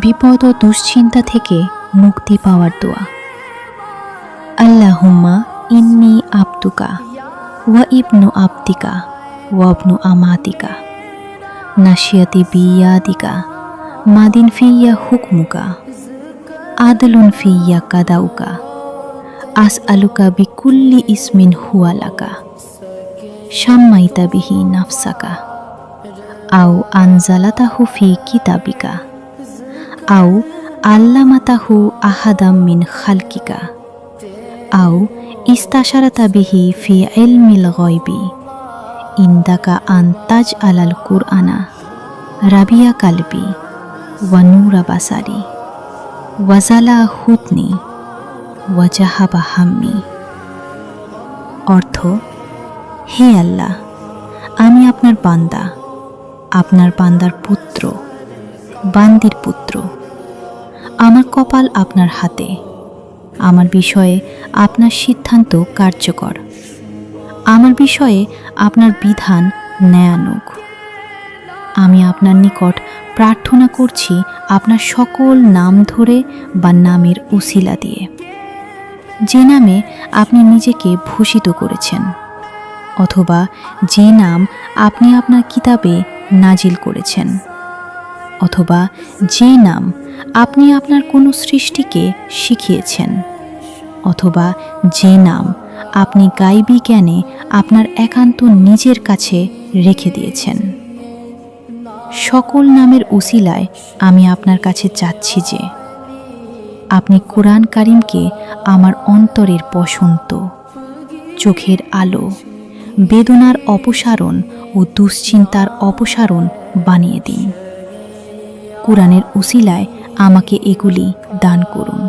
বিপদ ও দুশ্চিন্তা থেকে মুক্তি পাওয়ার দোয়া। আল্লাহুম্মা ইন্নী আবদুকা ওয়া ইবনু আবদিকা ওয়া ইবনু আমাতিকা নাশিয়াতি বিয়াদিকা মাদিন ফিয়া হুকমুকা আদলুন ফিয়া কাদাউকা আসআলুকা বিকুল্লি ইসমিন হুয়ালাকা শাম্মাইতা বিহি নাফসাকা আও আনজালাতাহু ফি কিতাবিকা আও আল্লামাতাহু আহাদাম মিন খালকিকা আও ইস্তাশারাতা বিহি ফি ইলমিল গায়বি ইনদাকা আন তাজআলাল কুরআনা রাবিয়া কালবি ওয়া নূরা বাসারি ওয়া জালা হুদনি ওয়া জাহাবা হাম্মি। অর্থ: হে আল্লাহ, আমি আপনার বান্দা, আপনার বান্দার পুত্র, বান্দির পুত্র। আমার কপাল আপনার হাতে, আমার বিষয়ে আপনার সিদ্ধান্ত কার্যকর, আমার বিষয়ে আপনার বিধান ন্যায়ানুগ। আমি আপনার নিকট প্রার্থনা করছি আপনার সকল নাম ধরে বা নামের উসিলা দিয়ে, যে নামে আপনি নিজেকে ভূষিত করেছেন, অথবা যে নাম আপনি আপনার কিতাবে নাজিল করেছেন, অথবা যে নাম আপনি আপনার কোনো সৃষ্টিকে শিখিয়েছেন, অথবা যে নাম আপনি গায়বী জ্ঞানে আপনার একান্ত নিজের কাছে রেখে দিয়েছেন। সকল নামের উসিলায় আমি আপনার কাছে চাচ্ছি যে আপনি কোরআন কারিমকে আমার অন্তরের বসন্ত, চোখের আলো, বেদনার অপসারণ ও দুশ্চিন্তার অপসারণ বানিয়ে দিন। কোরআনের উসিলায় আমাকে এগুলি দান করুন।